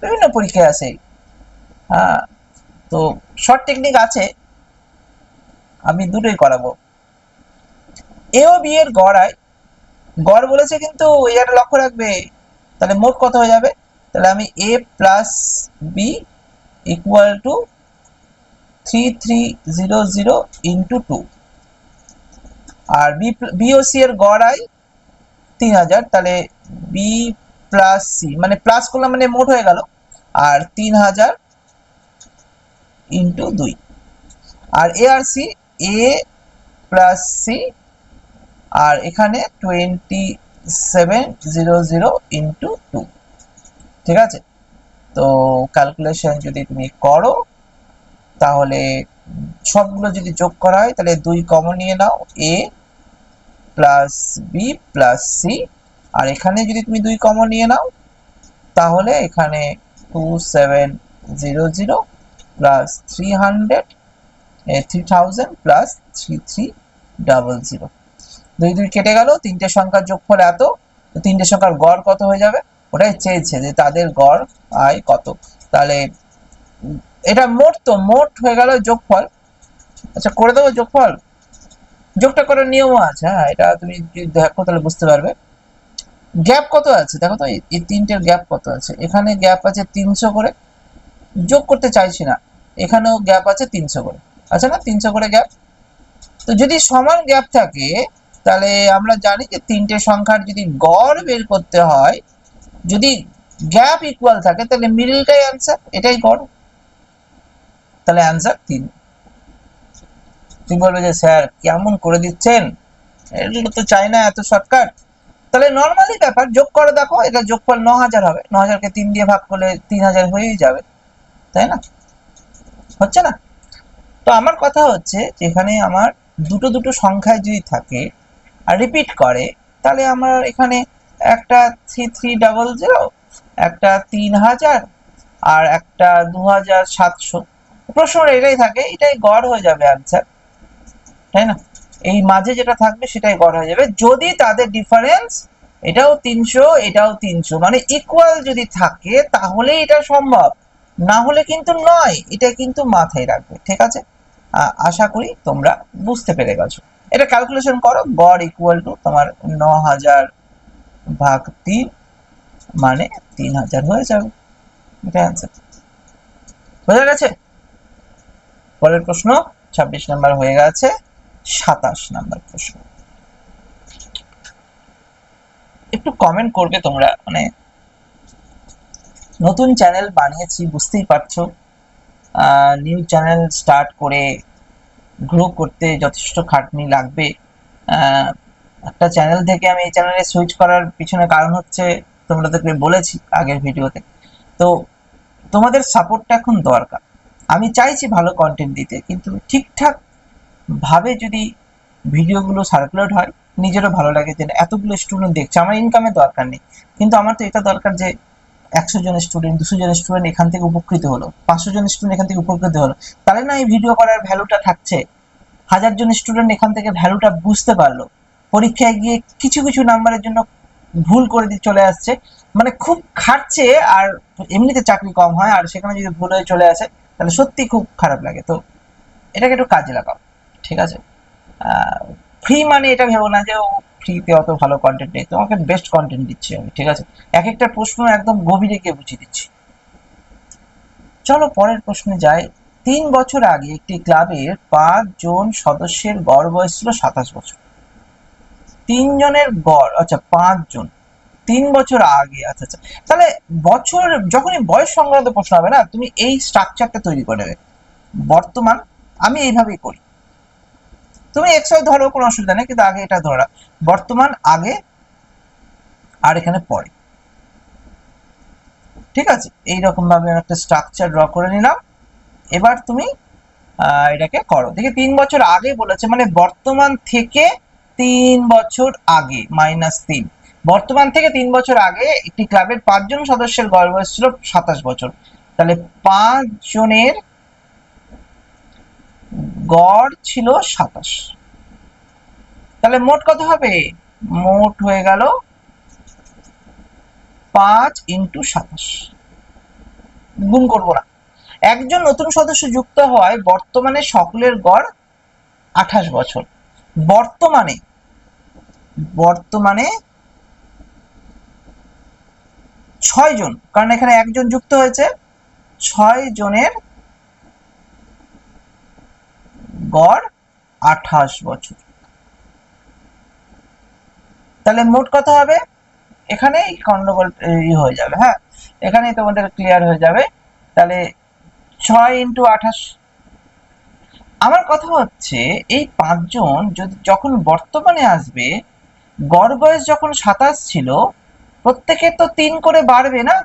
বিভিন্ন পরীক্ষায় আসে। হ্যাঁ, তো শর্ট টেকনিক আছে, আমি দুটোই করাবো। এ ও বি এর গড় আয়, গড় বলেছে কিন্তু এর লক্ষ্য রাখবে, তাহলে মোট কত হয়ে যাবে, তাহলে আমি A plus B equal to 3300 into 2, আর বি ও সি এর গড় আয় 3000, তাহলে বি প্লাস সি, মানে প্লাস করলাম মানে মোট হয়ে গেল, আর 3000 ইন্টু 2, আর এ আর সি, এ প্লাস সি, আর এখানে 2700 ইন্টু 2। ঠিক আছে, তো ক্যালকুলেশন যদি তুমি করো, তাহলে সবগুলো যদি যোগ করা হয়, তাহলে 2 কমন নিয়ে নাও, এ প্লাস বি প্লাস সি, আর এখানে যদি তুমি 2 কমন নিয়ে নাও, তাহলে এখানে 2700 প্লাস 3000 প্লাস 3300, 2 2 কেটে গেল, তিনটে সংখ্যার যোগফল এত, তো তিনটে সংখ্যার গড় কত হয়ে যাবে, ওটাই চেয়েছে যে তাদের গড় আয় কত, তাহলে এটা মোট, তো মোট হয়ে গেল যোগফল। আচ্ছা, করে দেবো যোগফল, যোগটা করার নিয়মও আছে, হ্যাঁ, এটা তুমি যদি দেখো তাহলে বুঝতে পারবে। গ্যাপ কত আছে দেখো তো, এই তিনটের গ্যাপ কত আছে, এখানে গ্যাপ আছে 300 করে, যোগ করতে চাইছি না, এখানেও গ্যাপ আছে 300 করে, আচ্ছা না, 300 করে গ্যাপ। তো যদি সমান গ্যাপ থাকে, তাহলে আমরা জানি যে তিনটে সংখ্যার যদি গড় বের করতে হয়, যদি গ্যাপ ইকুয়াল থাকে, তাহলে মিডলটাই অ্যান্সার, এটাই গড়, তাহলে অ্যান্সার 3। তুমি বলবে যে স্যার কেমন করে দিচ্ছেন, এগুলো তো চাই না এত শর্টকাট। তাহলে নর্মালি ব্যাপার, যোগ করে দেখো, এটা যোগফল 9000 হবে, 9000কে 3 দিয়ে ভাগ করলে 3000 হয়েই যাবে, তাই না? হচ্ছে না? তো আমার কথা হচ্ছে, যেখানে আমার দুটো দুটো সংখ্যায় যদি থাকে আর রিপিট করে, তাহলে আমার এখানে একটা 3300, একটা 3000, আর একটা 2700, প্রশ্ন এটাই থাকে, এটাই গড় হয়ে যাবে আনসার, তাই না? এই মাঝে যেটা থাকবে সেটাই গড় হয়ে যাবে, যদি তাদের ডিফারেন্স এটাও 300 এটাও 300 মানে ইকুয়াল যদি থাকে, তাহলে এটা সম্ভব, না হলে কিন্তু নয়, এটা কিন্তু মাথায় রাখবে। ঠিক আছে, আশা করি তোমরা বুঝতে পেরে গেছো। এটা ক্যালকুলেশন করো, গড় ইকুয়াল টু তোমার 9000 ভাগ 3, মানে 3000 হয়ে যাবে, এটা অ্যান্সার। বোঝা গেছে? পরের প্রশ্ন 26 নাম্বার হয়ে গেছে, 27 নাম্বার প্রশ্ন। একটু কমেন্ট করবে তোমরা, মানে নতুন চ্যানেল বানিয়েছি বুঝতেই পারছো, নিউ চ্যানেল স্টার্ট করে গ্রো করতে যথেষ্ট খাটনি লাগবে। একটা চ্যানেল থেকে আমি এই চ্যানেলে সুইচ করার পিছনে কারণ হচ্ছে, তোমাদেরকে বলেছি আগের ভিডিওতে, তো তোমাদের সাপোর্টটা এখন দরকার। আমি চাইছি ভালো কন্টেন্ট দিতে, কিন্তু ঠিকঠাক ভাবে যদি ভিডিওগুলো সার্কুলেট হয়, নিজেরও ভালো লাগে যে এতগুলো স্টুডেন্ট দেখছে, আমার ইনকামের দরকার নেই, কিন্তু আমার তো এটা দরকার যে 100 জন স্টুডেন্ট, 200 জন স্টুডেন্ট এখান থেকে উপকৃত হলো, 500 জন স্টুডেন্ট এখান থেকে উপকৃত হলো, তাহলে না এই ভিডিও করার ভ্যালুটা থাকছে। 1000 জন স্টুডেন্ট এখান থেকে ভ্যালুটা বুঝতে পারলো, পরীক্ষায় গিয়ে কিছু কিছু নাম্বারের জন্য ভুল করে দিয়ে চলে আসছে, মানে খুব খাটছে, আর এমনিতে চাকরি কম হয়, আর সেখানে যদি ভুল হয়ে চলে আসে, তাহলে সত্যি খুব খারাপ লাগে। তো এটাকে একটু কাজে লাগাও, ঠিক আছে? ফ্রি মানে এটা ভেবো না যে ও ফ্রিতে অত ভালো কন্টেন্ট নেই, তোমাকে বেস্ট কন্টেন্ট দিচ্ছি আমি, ঠিক আছে? এক একটা প্রশ্ন একদম গভীরে গিয়ে বুঝিয়ে দিচ্ছি। চলো পরের প্রশ্নে যাই। 3 বছর আগে একটি ক্লাবের 5 জন সদস্যের গড় বয়স ছিল 27 বছর। 3 জনের গড়, আচ্ছা 5 জন, 3 বছর আগে, আচ্ছা আচ্ছা। তাহলে বছর যখনই বয়স সংক্রান্ত প্রশ্ন হবে না, তুমি এই স্ট্রাকচারটা তৈরি করে নেবে। বর্তমান, আমি এইভাবেই করি, তুমি এক্স ওয়াই ধরো, কোনো অসুবিধা নেই, কিন্তু আগে এটা ধরা, বর্তমান আগে আর এখানে পরে। ঠিক আছে, এইরকম ভাবে একটা স্ট্রাকচার ড্র করে নিলাম। এবার তুমি এটাকে করো, দেখি 3 বছর আগে বলেছে, মানে বর্তমান থেকে 3 বছর আগে -3। বর্তমান থেকে 3 বছর আগে একটি ক্লাবের 5 জন সদস্যের গড় বয়স ছিল 27 বছর। তাহলে 5 জনের গড় ছিল 27। তাহলে মোট কত হবে? মোট হয়ে গেল 5 × 27। গুণ করবো না। একজন নতুন সদস্য যুক্ত হওয়ায় বর্তমানে সকলের গড় 28 বছর। বর্তমানে বর্তমানে 6 জন, কারণ এখানে একজন যুক্ত হয়েছে, 6 জনের গড় 28 বছর। তাহলে মোট কত হবে? এখানে গন্ডগোল হয়ে যাবে, হ্যাঁ, এখানেই তোমাদের ক্লিয়ার হয়ে যাবে। তাহলে 6 × 28। আমার কথা হচ্ছে এই 5 জন যখন বর্তমানে আসবে, গড় বয়স যখন 27 ছিল, প্রত্যেকের তো 3 করে বাড়বে না,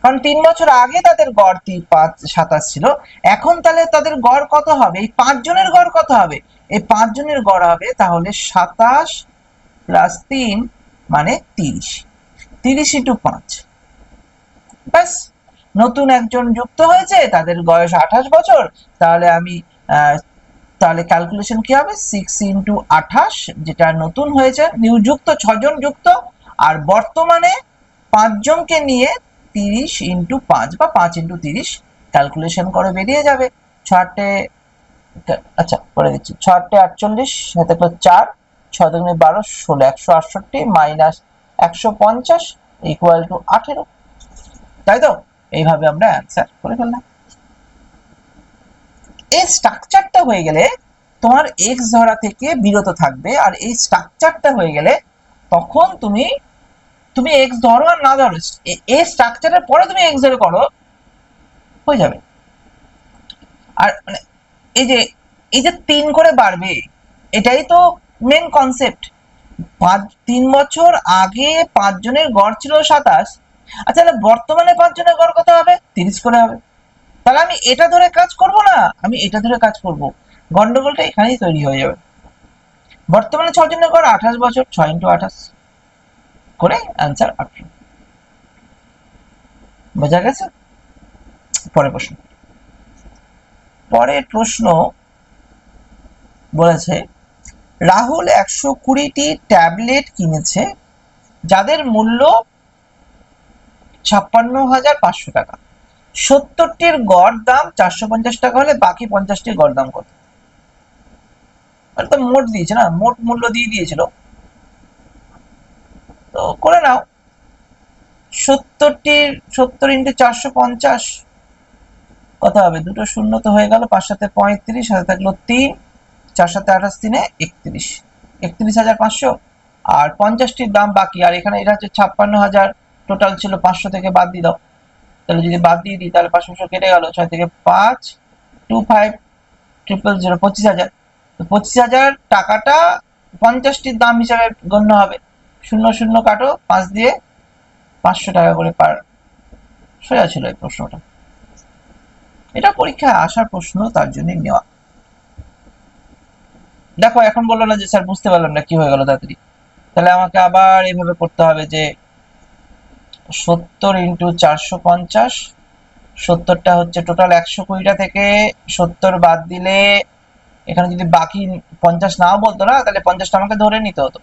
কারণ 3 বছর আগে তাদের গড় 27 ছিল। এখন তাহলে তাদের গড় কত হবে? এই 5 জনের গড় কত হবে? এই 5 জনের গড় হবে তাহলে 27 + 3 মানে 30। 30 × 5, ব্যাস। নতুন একজন যুক্ত হয়েছে, তাদের বয়স 28 বছর। তাহলে আমি তাহলে ক্যালকুলেশন কি হবে? 6 × 28, যেটা নতুন হয়েছে, নিউযুক্ত 6 জন যুক্ত, আর বর্তমানে 5 জনকে নিয়ে 30 × 5 বা 5 × 30 ক্যালকুলেশন করে বেরিয়ে যাবে। 6 আচ্ছা করে দিচ্ছি, 6 48, সাথে 4, 6 × 12 16, 168 - 150 = 18। তাই তো? এইভাবে আমরা অ্যান্সার করে ফেললাম। এই স্ট্রাকচারটা হয়ে গেলে তোমার এক্স ধরা থেকে বিরত থাকবে, আর এই স্ট্রাকচারটা হয়ে গেলে তখন তুমি এক্স ধরো আর না ধরো, এই স্ট্রাকচারের পরে তুমি এক্স ধরে করো, হয়ে যাবে। আর মানে এই যে 3 করে বাড়বে, এটাই তো মেন কনসেপ্ট। 3 বছর আগে 5 জনের গড় ছিল 27। আচ্ছা, তাহলে বর্তমানে 5 জনের গড় কত হবে? 30 করে হবে। তাহলে আমি এটা ধরে কাজ করব না, আমি এটা ধরে কাজ করব। গন্ডগোলটা এখানেই তৈরি হয়ে যাবে। বর্তমানে 6 জনের গড় 28 বছর, 6 × 28 করে অ্যান্সার 18। বোঝা গেছে? পরের প্রশ্ন বলেছে, রাহুল 120টি ট্যাবলেট কিনেছে যাদের মূল্য 56,500 টাকা। 70টির গড় দাম 450 টাকা হলে বাকি 50টির গড় দাম কত? তো মোট দিয়েছে না, মোট মূল্য দিয়ে দিয়েছিল, তো করে নাও। 70 × 450 কত হবে? দুটো শূন্য তো হয়ে গেল, 5 × 7 = 35, সাথে থাকলো 3, 4 × 7 = 28, 3 = 31, 31,500। আর 50টির দাম বাকি, আর এখানে এটা হচ্ছে 56,000, টোটাল ছিল 500 থেকে বাদ দিয়ে দাও। তাহলে যদি বাদ দিয়ে দিই তাহলে 500 কেটে গেল, 6 থেকে 5, 25, 000, 25,000। তো 25,000 টাকাটা 50টির দাম হিসাবে গণ্য হবে। 0 কাটো, 5 দিয়ে 500 টাকা করে পার। সোজা ছিল এই প্রশ্নটা, এটা পরীক্ষায় আসার প্রশ্ন, তার জন্যই নেওয়া। দেখো এখন বললো না যে স্যার বুঝতে পারলাম না, কি হয়ে গেল তাড়াতাড়ি। তাহলে আমাকে আবার এইভাবে করতে হবে যে 70 × 450, 70টা হচ্ছে টোটাল 120টা থেকে 70 বাদ দিলে, এখানে যদি বাকি 50 নাও বলতো না, তাহলে 50টা আমাকে ধরে নিতে হতো।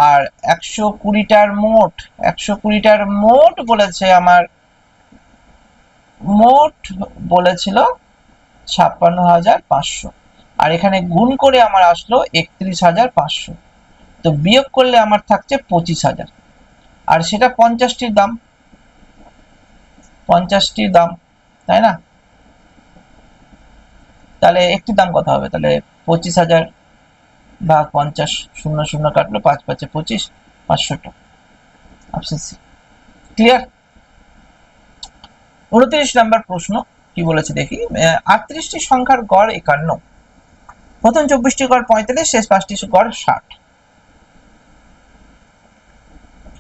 আর 120টার মোট, 120টার মোট বলেছে আমার, মোট বলেছিল 56,500, আর এখানে গুণ করে আমার আসলো 31,500। তো বিয়োগ করলে আমার থাকছে 25,000, আর সেটা 50টির দাম, 50টির দাম, তাই না? তাহলে একটির দাম কত হবে? তাহলে 25,000 ভাগ 50, 0 কাটলো, 5 × 5 = 25, 500 টাকা। Option C. ক্লিয়ার? 29 নাম্বার প্রশ্ন কি বলেছে দেখি। 38টি সংখ্যার গড় 51, প্রথম 24টি গড় 45, শেষ 5টি গড় 60।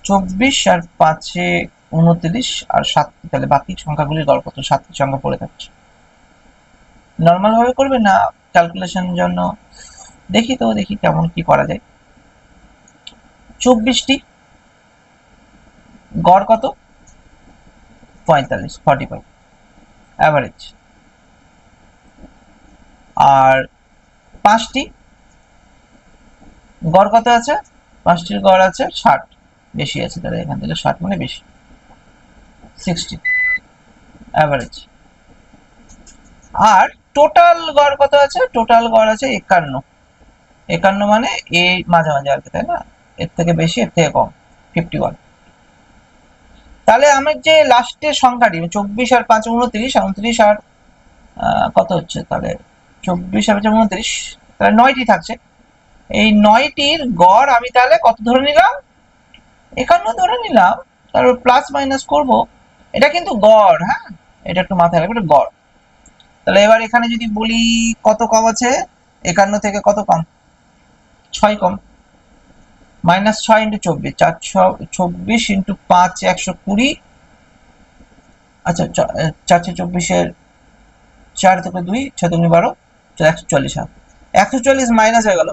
24 আর 5-এ 29 আর 7, তাহলে বাকি সংখ্যাগুলির গড় কত? 7টি সংখ্যা পড়ে থাকছে। নর্মাল ভাবে করবে না ক্যালকুলেশনের জন্য? দেখি তো, দেখি কেমন কি করা যায়। 24টি গড় কত? 45, 45 অ্যাভারেজ। আর 5টি গড় কত আছে? 5টির গড় আছে 60, বেশি আছে, তাহলে এখান থেকে 60 মানে বেশি, 60 অ্যাভারেজ। আর টোটাল গড় কত আছে? টোটাল গড় আছে 51, 51 মানে এই মাঝামাঝি আর কি, তাই না? এর থেকে বেশি এর থেকে কম, 51। তাহলে আমার যে লাস্টের সংখ্যাটি 24 আর 5 29, 29 আর কত হচ্ছে তাহলে 24 আর 5 29, তাহলে 9টি থাকছে। এই 9টির গড় আমি তাহলে কত ধরে নিলাম? 51 ধরে নিলাম। তারপর প্লাস মাইনাস করব, এটা কিন্তু গড়, হ্যাঁ, এটা একটু মাথায় রাখবে, এটা গড়। তাহলে এবার এখানে যদি বলি কত কম আছে 51 থেকে, কত কম? 6 কম। Minus 6 into 24, 424 into 5 120। আচ্ছা 424-এর 4 থেকে 2 6 থেকে 12, 144। 144 মাইনাস হয়ে গেল।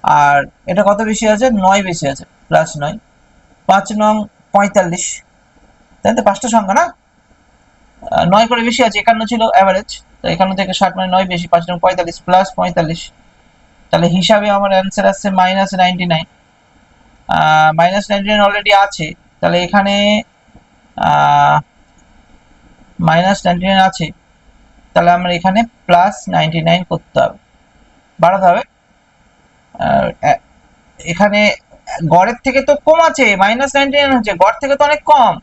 আর এটা কত বেশি আছে? 9 বেশি আছে, প্লাস 9। 5 নং 45, তাই তো? 5টা সংখ্যা না, 9 করে বেশি আছে, 51 ছিল অ্যাভারেজ, তো 51 থেকে 60 মানে 9 বেশি, 5 নং 45 প্লাস 45। তাহলে হিসাবে আমার অ্যান্সার আসছে মাইনাস 99। মাইনাস 99 অলরেডি আছে, তাহলে এখানে মাইনাস 99 আছে, তাহলে আমরা এখানে প্লাস 99 করতে হবে, বাড়াতে হবে। এখানে গড়ের থেকে তো কম আছে, মাইনাস 99 হচ্ছে, গড় থেকে তো অনেক কম,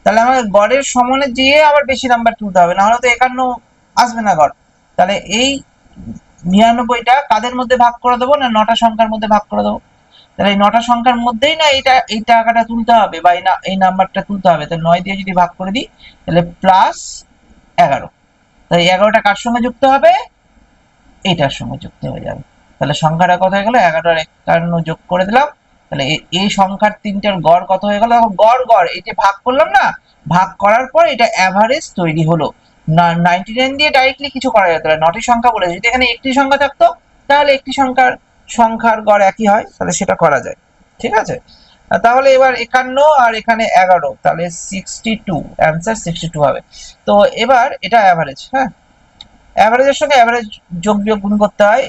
তাহলে আমার গড়ের সমানে দিয়ে আবার বেশি নাম্বার তুলতে হবে, না হলে তো 51 আসবে না গড়। তাহলে এই 99টা কাদের মধ্যে ভাগ করে দেবো? না 9টা সংখ্যার মধ্যে ভাগ করে দেবো। তাহলে এই 9টা সংখ্যার মধ্যেই না এই টাকাটা তুলতে হবে, বা এই নাম্বারটা তুলতে হবে। তাহলে 9 দিয়ে যদি ভাগ করে দিই, তাহলে প্লাস 11। তাই 11টা কার সঙ্গে যুক্ত হবে? এইটার সঙ্গে যুক্ত হয়ে যাবে। তাহলে সংখ্যাটা কত হয়ে গেল? 11 আর 51 যোগ করে দিলাম, তাহলে এই সংখ্যার তিনটার গড় কত হয়ে গেল? গড় গড় এই যে ভাগ করলাম না, ভাগ করার পর এটা অ্যাভারেজ তৈরি হলো। 99 দিয়ে ডাইরেক্টলি কিছু করা যেত না, 9টি সংখ্যা বলেছে, যদি এখানে একটি সংখ্যা থাকতো তাহলে একটি সংখ্যার গড় একই হয়, তাহলে সেটা করা যায়। ঠিক আছে, তাহলে এবার 51 আর এখানে 11, তাহলে 62, অ্যান্সার 62 হবে। তো এবার এটা অ্যাভারেজ, হ্যাঁ, অ্যাভারেজের সঙ্গে অ্যাভারেজ যোগ বিয়োগ গুণ করতে হয়,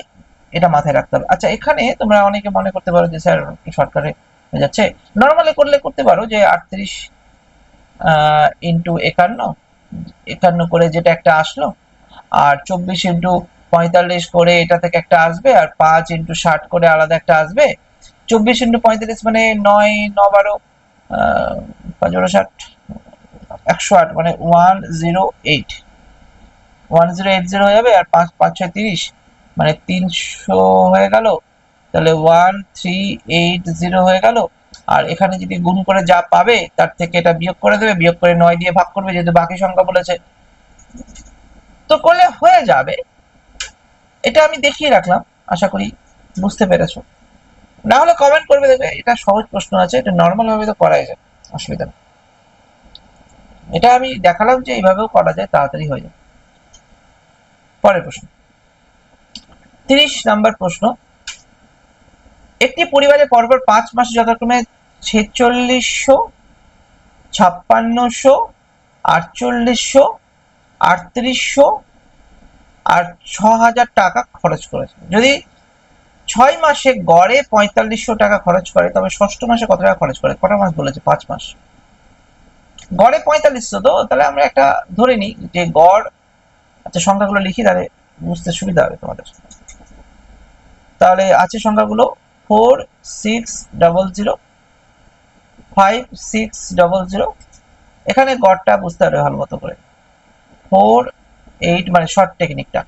এটা মাথায় রাখতে হবে। আচ্ছা, এখানে তোমরা অনেকে মনে করতে পারো যে স্যার শর্টকাটে হয়ে যাচ্ছে, নর্মালি করলে করতে পারো যে 38 ইন্টু 51 করে যেটা একটা আসলো, আর 24 ইন্টু 45 করে এটা থেকে একটা আসবে, আর 5 ইন্টু 60 করে আলাদা একটা আসবে। 24 ইন্টু 45 মানে 9 9 12, 5 12 60, 108 মানে 108, 1080 হয়ে যাবে। আর 5 5 6 30 মানে 300 হয়ে গেল, তাহলে 1380 হয়ে গেল। আর এখানে যদি গুণ করে যা পাবে তার থেকে এটা বিয়োগ করে দেবে, বিয়োগ করে 9 দিয়ে ভাগ করবে, যেহেতু বাকি সংখ্যা বলেছে, তো করলে হয়ে যাবে। এটা আমি দেখিয়ে রাখলাম, আশা করি বুঝতে পেরেছো। না হলে কমেন্ট করবে, দেখবে এটা সহজ প্রশ্ন আছে, এটা নর্মাল ভাবে তো করাই যায়, অসুবিধা নেই। এটা আমি দেখালাম যে এইভাবেও করা যায়, তাড়াতাড়ি হয়ে যায়। পরের প্রশ্ন, 30 নাম্বার প্রশ্ন। একটি পরিবারে পরপর 5 মাস যথাক্রমে 4600, 5600, 4800, 3800 আর 6000 টাকা খরচ করেছে। যদি 6 মাসে গড়ে 4500 টাকা খরচ করে, তবে ষষ্ঠ মাসে কত টাকা খরচ করে? কটা মাস বলেছে? 5 মাস, গড়ে 4500, তো তাহলে আমরা একটা ধরে নিই যে গড়, আচ্ছা সংখ্যাগুলো লিখি, তাহলে বুঝতে সুবিধা হবে তোমাদের। তাহলে আছে সংখ্যাগুলো 4600, 5600, এখানে গড়টা বুঝতে হবে ভালো মতো করে। 48 মানে শর্ট টেকনিকটা,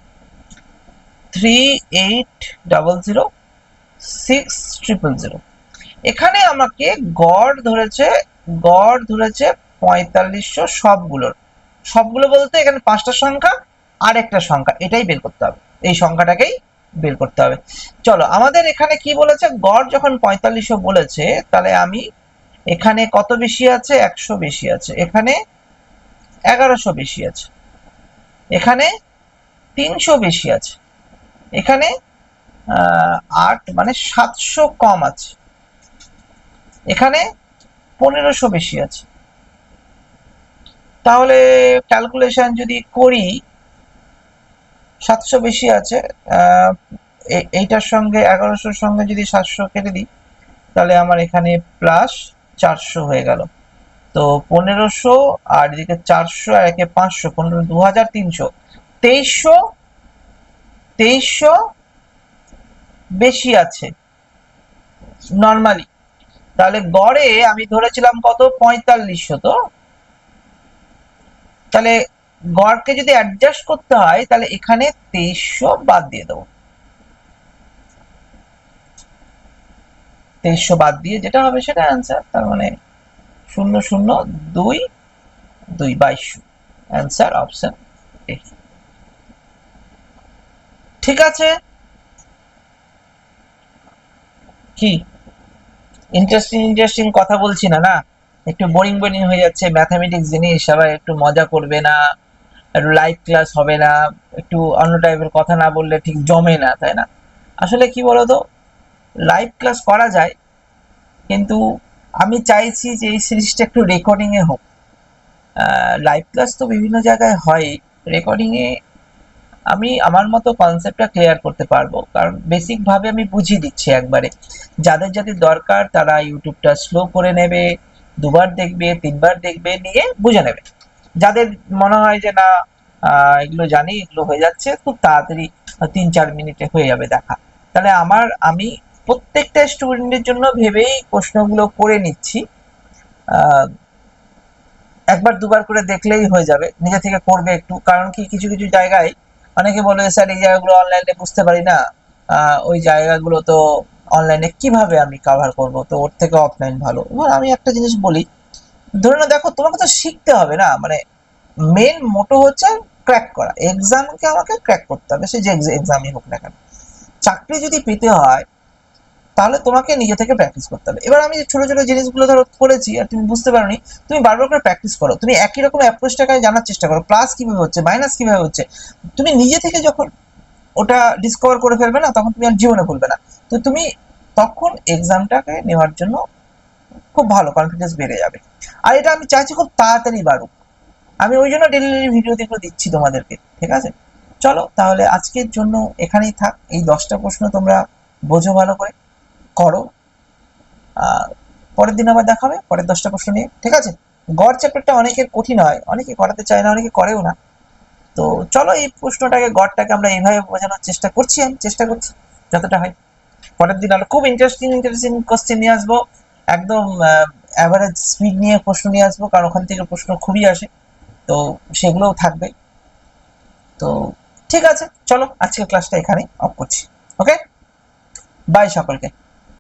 3800, 6000। এখানে আমাকে গড় ধরেছে 4500 সবগুলো বলতে এখানে 5টা সংখ্যা আর একটা সংখ্যা, এটাই বের করতে হবে, এই সংখ্যাটাকেই বের করতে হবে। চলো, আমাদের এখানে কি বলেছে, গড় যখন 4500 বলেছে, তাহলে আমি এখানে কত বেশি আছে, 100 বেশি আছে, এখানে 1100 বেশি আছে, এখানে 300 বেশি আছে, এখানে 8 মানে 700 কম আছে, এখানে 1500 বেশি আছে। তাহলে ক্যালকুলেশন যদি করি, 700 বেশি আছে, এইটার সঙ্গে 1100-র সঙ্গে যদি 700 কেটে দিই, তাহলে আমার এখানে প্লাস 400 হয়ে গেল। তো 1500 আর এদিকে 400 আর একে 500, 15, 2300, 2300 বেশি আছে নর্মালি। তাহলে গড়ে আমি ধরেছিলাম কত, 4500। তো তাহলে গড়কে যদি অ্যাডজাস্ট করতে হয়, তাহলে এখানে 2300 বাদ দিয়ে দেবো। 2300 বাদ দিয়ে যেটা হবে সেটা অ্যান্সার। তার মানে 0022 2200, অ্যান্সার অপশন এ। ঠিক আছে, কি ইন্টারেস্টিং কথা বলছি না? না, একটু বোরিং হয়ে যাচ্ছে, ম্যাথামেটিক্স জিনিস, সবাই একটু মজা করবে না, একটু লাইভ ক্লাস হবে না, একটু অন্য টাইপের কথা না বললে ঠিক জমে না, তাই না? আসলে কি বলতো, লাইভ ক্লাস করা যায়, কিন্তু আমি চাইছি যে এই সিরিজটা একটু রেকর্ডিং এ হোক। লাইভ ক্লাস তো বিভিন্ন জায়গায় হয়, রেকর্ডিং এ আমি আমার মতো কনসেপ্টটা ক্লিয়ার করতে পারবো, কারণ বেসিক ভাবে আমি বুঝিয়ে দিচ্ছি একবারে। যাদের যাদের দরকার তারা ইউটিউবটা স্লো করে নেবে, দুবার দেখবে, তিনবার দেখবে, নিয়ে বুঝে নেবে। যাদের মনে হয় যে না, এগুলো জানি, এগুলো হয়ে যাচ্ছে খুব তাড়াতাড়ি, 3-4 মিনিটে হয়ে যাবে দেখা, তাহলে আমি প্রত্যেকটা স্টুডেন্টের জন্য ভেবেই প্রশ্নগুলো করে নিচ্ছি। আহ, একবার দুবার করে দেখলেই হয়ে যাবে, নিজে থেকে করবে একটু, কারণ কি কিছু কিছু জায়গায় অনেকে বলে স্যার এই জায়গাগুলো অনলাইনে বুঝতে পারি না, ওই জায়গাগুলো তো অনলাইনে কিভাবে আমি কভার করব, তো ওর থেকে অফলাইন ভালো। এবার আমি একটা জিনিস বলি, ধরে নাও দেখো তোমাকে তো শিখতে হবে না, মানে মেন মোটো হচ্ছে ক্র্যাক করা, এক্সামকে আমাকে ক্র্যাক করতে হবে, সে যে এক্সামই হোক না কেন। চাকরি যদি পেতে হয় তাহলে তোমাকে নিজে থেকে প্র্যাকটিস করতে হবে। এবার আমি ছোট ছোট জিনিসগুলো ধরো করেছি আর তুমি বুঝতে পারোনি, তুমি বারবার করে প্র্যাকটিস করো, তুমি একই রকম অ্যাপ্রোচটাকে জানার চেষ্টা করো, প্লাস কিভাবে হচ্ছে, মাইনাস কিভাবে হচ্ছে, তুমি নিজে থেকে যখন ওটা ডিসকভার করে ফেলবে না, তখন তুমি আর জীবনে ভুলবে না। তো তুমি তখন এক্সামটাকে নেওয়ার জন্য খুব ভালো কনফিডেন্স বেড়ে যাবে। আর এটা আমি চাইছি খুব তাড়াতাড়ি বাড়ুক, আমি ওই জন্য ডেলি ডেলি ভিডিও দেখে দিচ্ছি তোমাদেরকে। ঠিক আছে, চলো তাহলে আজকের জন্য এখানেই থাক। এই 10টা প্রশ্ন তোমরা বোঝো ভালো করে, করো। পরের দিন আবার দেখা হবে পরের 10টা প্রশ্ন নিয়ে। ঠিক আছে, গড় চ্যাপ্টারটা অনেকের কঠিন হয়, অনেকে করাতে চায় না, অনেকে করেও না। তো চলো এই প্রশ্নটাকে, গড়টাকে আমরা এইভাবে বোঝানোর চেষ্টা করছি, আমি চেষ্টা করছি যতটা হয়। পরের দিন আরো খুব ইন্টারেস্টিং কোশ্চেন নিয়ে আসবো, একদম অ্যাভারেজ স্পিড নিয়ে প্রশ্ন নিয়ে আসবো, কারণ ওখান থেকে প্রশ্ন খুবই আসে, তো সেগুলোও থাকবে। তো ঠিক আছে, চলো আজকের ক্লাসটা এখানেই অফ করছি। ওকে, বাই সকলকে।